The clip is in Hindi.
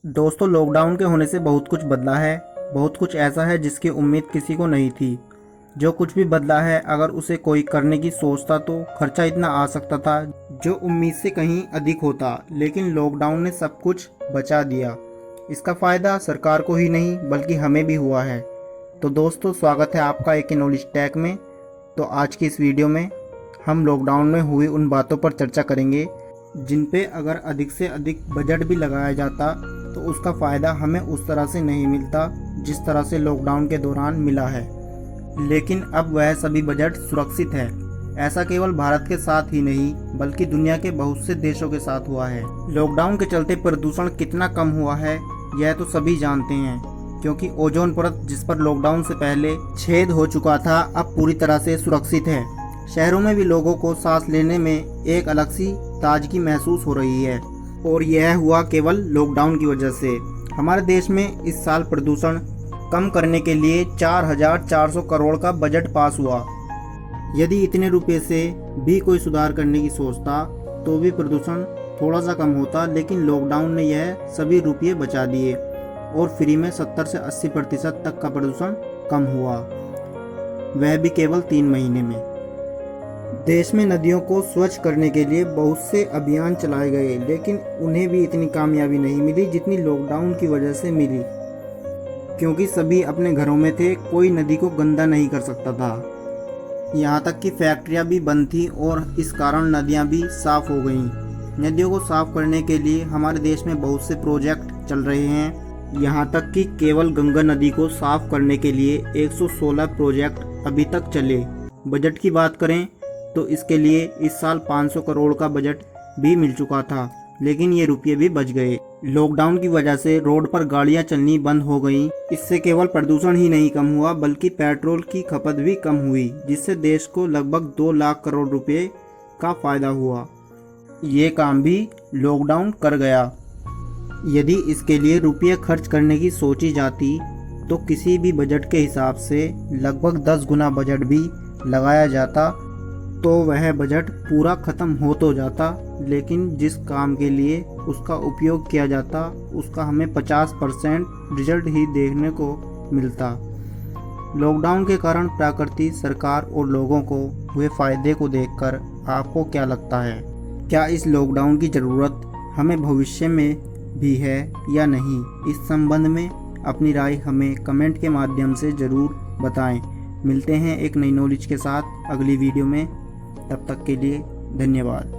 दोस्तों, लॉकडाउन के होने से बहुत कुछ बदला है। बहुत कुछ ऐसा है जिसकी उम्मीद किसी को नहीं थी। जो कुछ भी बदला है, अगर उसे कोई करने की सोचता तो खर्चा इतना आ सकता था जो उम्मीद से कहीं अधिक होता। लेकिन लॉकडाउन ने सब कुछ बचा दिया। इसका फ़ायदा सरकार को ही नहीं बल्कि हमें भी हुआ है। तो दोस्तों, स्वागत है आपका एक नॉलेज टैग में। तो आज की इस वीडियो में हम लॉकडाउन में हुई उन बातों पर चर्चा करेंगे जिन पे अगर अधिक से अधिक बजट भी लगाया जाता तो उसका फ़ायदा हमें उस तरह से नहीं मिलता जिस तरह से लॉकडाउन के दौरान मिला है। लेकिन अब वह सभी बजट सुरक्षित है। ऐसा केवल भारत के साथ ही नहीं बल्कि दुनिया के बहुत से देशों के साथ हुआ है। लॉकडाउन के चलते प्रदूषण कितना कम हुआ है यह तो सभी जानते हैं, क्योंकि ओजोन परत जिस पर लॉकडाउन से पहले छेद हो चुका था अब पूरी तरह से सुरक्षित है। शहरों में भी लोगों को सांस लेने में एक अलग सी ताजगी महसूस हो रही है, और यह हुआ केवल लॉकडाउन की वजह से। हमारे देश में इस साल प्रदूषण कम करने के लिए 4,400 करोड़ का बजट पास हुआ। यदि इतने रुपए से भी कोई सुधार करने की सोचता तो भी प्रदूषण थोड़ा सा कम होता, लेकिन लॉकडाउन ने यह सभी रुपये बचा दिए और फ्री में 70 से 80% तक का प्रदूषण कम हुआ, वह भी केवल 3 महीने में। देश में नदियों को स्वच्छ करने के लिए बहुत से अभियान चलाए गए, लेकिन उन्हें भी इतनी कामयाबी नहीं मिली जितनी लॉकडाउन की वजह से मिली, क्योंकि सभी अपने घरों में थे। कोई नदी को गंदा नहीं कर सकता था। यहाँ तक कि फैक्ट्रियाँ भी बंद थी और इस कारण नदियाँ भी साफ हो गईं। नदियों को साफ करने के लिए हमारे देश में बहुत से प्रोजेक्ट चल रहे हैं। यहाँ तक कि केवल गंगा नदी को साफ करने के लिए 116 प्रोजेक्ट अभी तक चले। बजट की बात करें तो इसके लिए इस साल 500 करोड़ का बजट भी मिल चुका था, लेकिन ये रुपये भी बच गए। लॉकडाउन की वजह से रोड पर गाड़ियां चलनी बंद हो गईं। इससे केवल प्रदूषण ही नहीं कम हुआ बल्कि पेट्रोल की खपत भी कम हुई, जिससे देश को लगभग 2 लाख करोड़ रुपए का फायदा हुआ। ये काम भी लॉकडाउन कर गया। यदि इसके लिए रुपये खर्च करने की सोची जाती तो किसी भी बजट के हिसाब से लगभग 10 गुना बजट भी लगाया जाता तो वह बजट पूरा ख़त्म हो तो जाता, लेकिन जिस काम के लिए उसका उपयोग किया जाता उसका हमें 50% रिजल्ट ही देखने को मिलता। लॉकडाउन के कारण प्रकृति, सरकार और लोगों को हुए फ़ायदे को देखकर आपको क्या लगता है? क्या इस लॉकडाउन की ज़रूरत हमें भविष्य में भी है या नहीं? इस संबंध में अपनी राय हमें कमेंट के माध्यम से ज़रूर बताएं। मिलते हैं एक नई नॉलेज के साथ अगली वीडियो में। तब तक के लिए धन्यवाद।